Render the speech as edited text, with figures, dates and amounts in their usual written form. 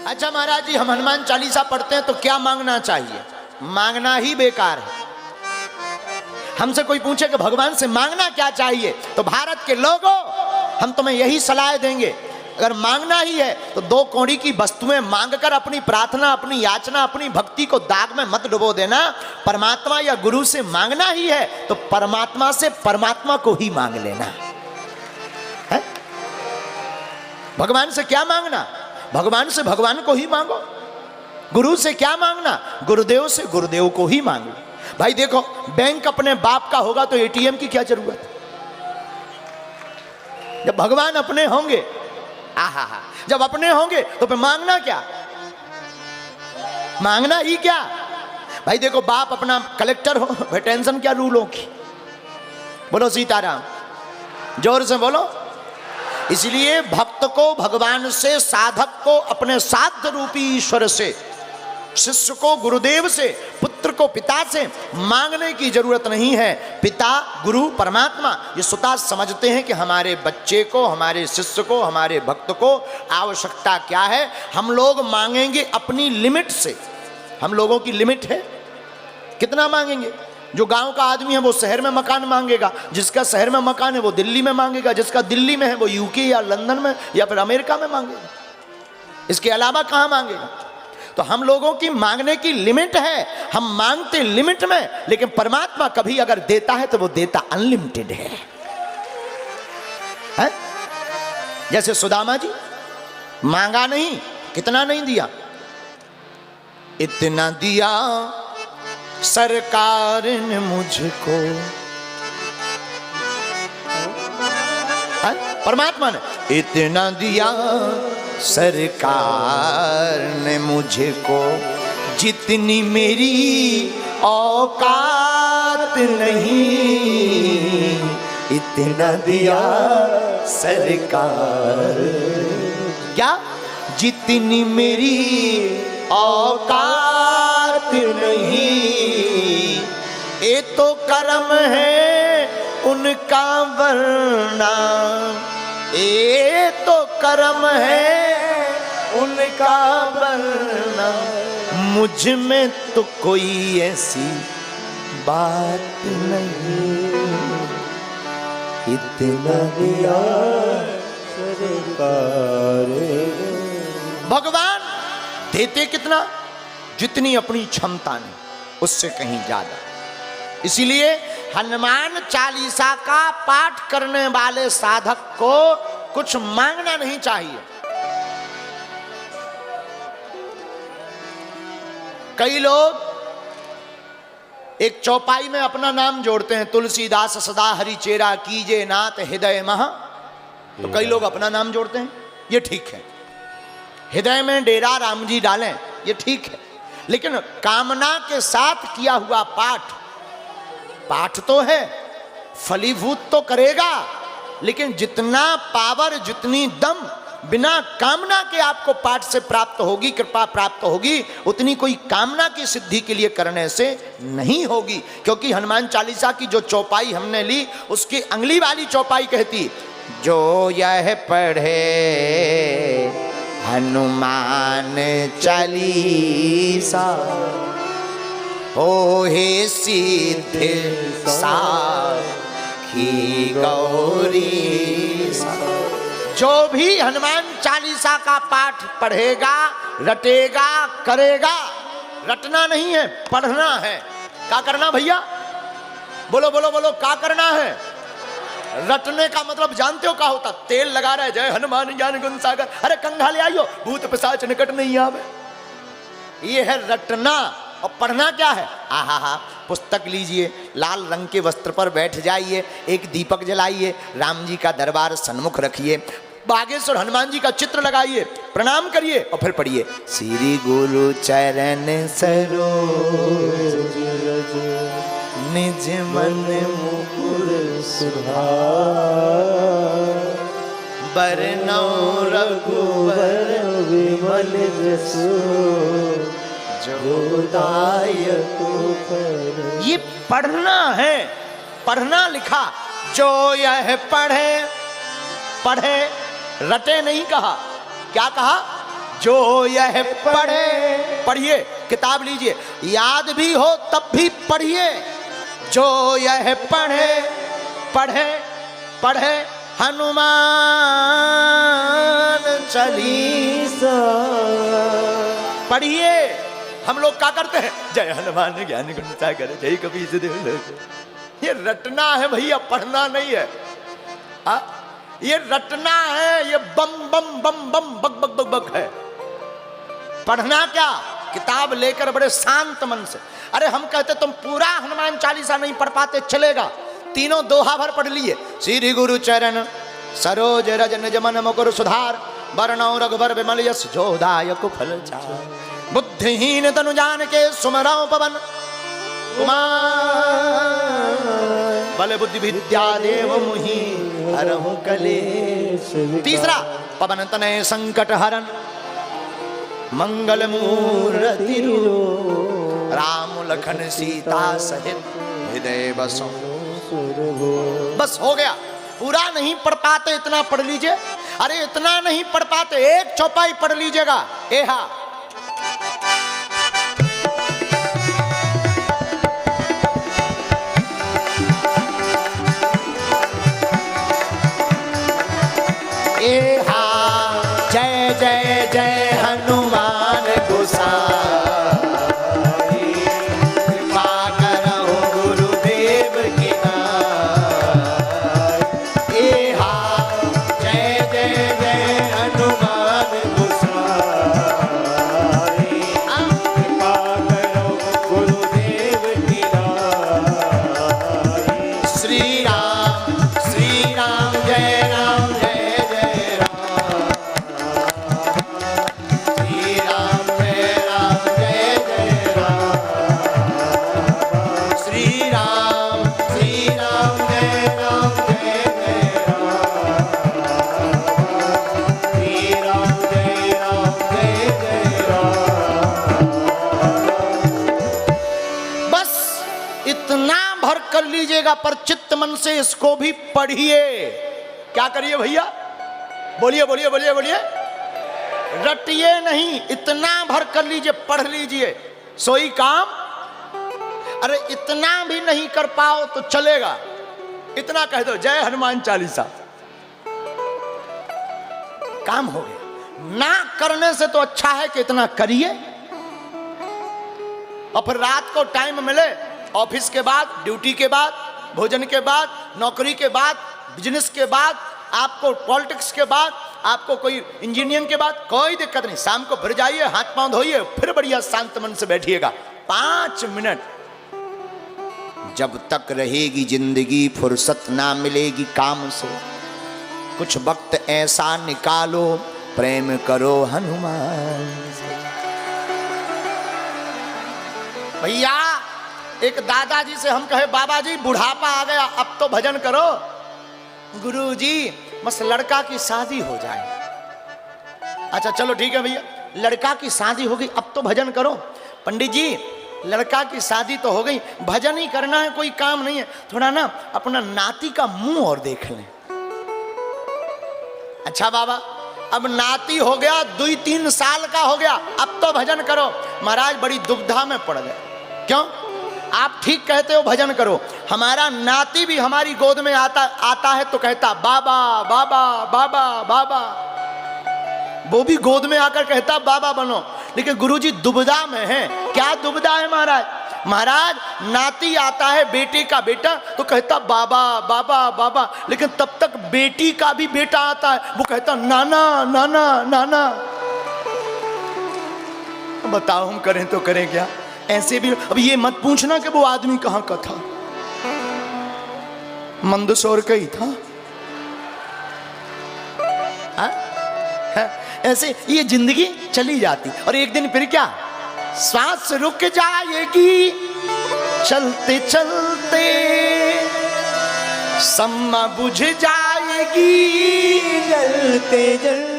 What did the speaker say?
अच्छा महाराज जी, हम हनुमान चालीसा पढ़ते हैं तो क्या मांगना चाहिए? मांगना ही बेकार है। हमसे कोई पूछे कि भगवान से मांगना क्या चाहिए, तो भारत के लोगों हम तुम्हें यही सलाह देंगे, अगर मांगना ही है तो 2 कौड़ी की वस्तुएं मांगकर अपनी प्रार्थना, अपनी याचना, अपनी भक्ति को दाग में मत डुबो देना। परमात्मा या गुरु से मांगना ही है तो परमात्मा से परमात्मा को ही मांग लेना है। भगवान से क्या मांगना? भगवान से भगवान को ही मांगो। गुरु से क्या मांगना? गुरुदेव से गुरुदेव को ही मांगो। भाई देखो, बैंक अपने बाप का होगा तो एटीएम की क्या जरूरत है? जब भगवान अपने होंगे, आहा, जब अपने होंगे तो फिर मांगना क्या? मांगना ही क्या? भाई देखो, बाप अपना कलेक्टर हो, भाई टेंशन क्या रूलों की? बोलो सीताराम, जोर से बोलो। इसलिए भक्त को भगवान से, साधक को अपने साध्य रूपी ईश्वर से, शिष्य को गुरुदेव से, पुत्र को पिता से मांगने की जरूरत नहीं है। पिता, गुरु, परमात्मा ये स्वतः समझते हैं कि हमारे बच्चे को, हमारे शिष्य को, हमारे भक्त को आवश्यकता क्या है। हम लोग मांगेंगे अपनी लिमिट से। हम लोगों की लिमिट है, कितना मांगेंगे? जो गांव का आदमी है वो शहर में मकान मांगेगा, जिसका शहर में मकान है वो दिल्ली में मांगेगा, जिसका दिल्ली में है वो यूके या लंदन में या फिर अमेरिका में मांगेगा। इसके अलावा कहां मांगेगा? तो हम लोगों की मांगने की लिमिट है, हम मांगते लिमिट में, लेकिन परमात्मा कभी अगर देता है तो वो देता अनलिमिटेड है? जैसे सुदामा जी मांगा नहीं, कितना नहीं दिया? इतना दिया सरकार ने मुझको, परमात्मा ने इतना दिया सरकार ने मुझको, जितनी मेरी औकात नहीं, इतना दिया सरकार। क्या? जितनी मेरी औकात नहीं, ये तो कर्म है उनका वरना, ये तो कर्म है उनका वरना, मुझ में तो कोई ऐसी बात नहीं, इतना दिया सरकार। भगवान देते कितना? जितनी अपनी क्षमता ने, उससे कहीं ज्यादा। इसीलिए हनुमान चालीसा का पाठ करने वाले साधक को कुछ मांगना नहीं चाहिए। कई लोग एक चौपाई में अपना नाम जोड़ते हैं, तुलसीदास सदा हरि चेरा कीजे नाथ हृदय महा। तो कई लोग अपना नाम जोड़ते हैं, ये ठीक है। हृदय में डेरा राम जी डालें, ये ठीक है। लेकिन कामना के साथ किया हुआ पाठ, पाठ तो है, फलीभूत तो करेगा, लेकिन जितना पावर, जितनी दम बिना कामना के आपको पाठ से प्राप्त होगी, कृपा प्राप्त होगी, उतनी कोई कामना की सिद्धि के लिए करने से नहीं होगी। क्योंकि हनुमान चालीसा की जो चौपाई हमने ली, उसकी अंगली वाली चौपाई कहती, जो यह पढ़े हनुमान चालीसा, हो हे सिद्ध साखी गौरी सा। जो भी हनुमान चालीसा का पाठ पढ़ेगा, रटेगा, करेगा, रटना नहीं है, पढ़ना है। क्या करना भैया? बोलो बोलो बोलो, क्या करना है? रटने का मतलब जानते हो क्या होता? तेल लगा रहा है, जय हनुमान ज्ञान गुण सागर, अरे कंघा ले आइयो, भूत पिशाच निकट नहीं आवे। ये है रटना। और पढ़ना क्या है? आहा, पुस्तक लीजिए, लाल रंग के वस्त्र पर बैठ जाइए, एक दीपक जलाइए, राम जी का दरबार सन्मुख रखिए, बागेश्वर हनुमान जी का चित्र लगाइए, प्रणाम करिए और फिर पढ़िए, श्री गुरु चरण सरोज निज मन मुकुर सुधार, बरनौ रघुवर विमल जसु, ये पढ़ना है, पढ़ना लिखा। जो यह पढ़े, पढ़े, रटे नहीं कहा। क्या कहा? जो यह पढ़े, पढ़िए, किताब लीजिए, याद भी हो तब भी पढ़िए। जो यह पढ़े, पढ़े पढ़े हनुमान चालीसा, पढ़िए। हम लोग क्या करते हैं, जय हनुमान ज्ञान गुण सागर जय कबीर देव। ये रटना है भैया, पढ़ना नहीं है। ये रटना है, ये बम बम बम बम बक बक बक बक है। पढ़ना क्या, किताब लेकर बड़े शांत मन से। अरे हम कहते तुम पूरा हनुमान चालीसा नहीं पढ़ पाते, चलेगा, तीनों दोहा भर पढ़ लिए। श्री गुरु चरण सरोज रज निज मन मुकुर सुधार, वरणौ रघुबर विमल यश जोदायक फल चार। बुद्धिहीन तनु जान के सुमरौ पवन कुमार, बल बुद्धि विद्या देव मुहि हरहु कलेश। तीसरा, पवन तनय संकट हरन मंगल मूर्ति, राम लखन सीता सहित हृदय बसो। बस हो गया, पूरा नहीं पढ़ पाते इतना पढ़ लीजिए। अरे इतना नहीं पढ़ पाते, एक चौपाई पढ़ लीजिएगा। एहा जय जय जय हनुमान गोसाई, कृपा करहु गुरुदेव की नाई। जय जय जय हनुमान गोसाई, कृपा करहु गुरुदेव की नाई। श्री राम जय राम जय कर लीजिएगा, पर चित्त मन से इसको भी पढ़िए। क्या करिए भैया, बोलिए बोलिए बोलिए बोलिए, रटिए नहीं, इतना भर कर लीजिए, पढ़ लीजिए, सोई काम। अरे इतना भी नहीं कर पाओ तो चलेगा, इतना कह दो जय हनुमान चालीसा, काम हो गया। ना करने से तो अच्छा है कि इतना करिए। और फिर रात को टाइम मिले, ऑफिस के बाद, ड्यूटी के बाद, भोजन के बाद, नौकरी के बाद, बिजनेस के बाद, आपको पॉलिटिक्स के बाद, आपको कोई इंजीनियरिंग के बाद, कोई दिक्कत नहीं, शाम को फिर जाइए, हाथ पांव धोइए, फिर बढ़िया शांत मन से बैठिएगा 5 मिनट। जब तक रहेगी जिंदगी, फुर्सत ना मिलेगी काम से, कुछ वक्त ऐसा निकालो, प्रेम करो हनुमान से। भैया एक दादाजी से हम कहे, बाबा जी बुढ़ापा आ गया, अब तो भजन करो। गुरुजी बस लड़का की शादी हो जाए। अच्छा चलो ठीक है भैया, लड़का की शादी हो गई, अब तो भजन करो। पंडित जी लड़का की शादी तो हो गई, भजन ही करना है, कोई काम नहीं है, थोड़ा ना अपना नाती का मुंह और देख लें। अच्छा बाबा अब नाती हो गया, 2-3 साल का हो गया, अब तो भजन करो। महाराज बड़ी दुविधा में पड़ गए। क्यों? आप ठीक कहते हो, भजन करो। हमारा नाती भी हमारी गोद में आता है तो कहता बाबा बाबा बाबा बाबा, वो भी गोद में आकर कहता बाबा बनो। लेकिन गुरुजी दुविधा में है। क्या दुविधा है महाराज? महाराज नाती आता है, बेटे का बेटा, तो कहता बाबा बाबा बाबा, लेकिन तब तक बेटी का भी बेटा आता है, वो कहता नाना नाना नाना। बताओ हम करें तो करें क्या? ऐसे भी अब ये मत पूछना कि वो आदमी कहाँ का था, मंदसौर का ही था। ऐसे ये जिंदगी चली जाती, और एक दिन फिर क्या, सांस रुक जाएगी चलते चलते, सम्मा बुझ जाएगी जलते जलते।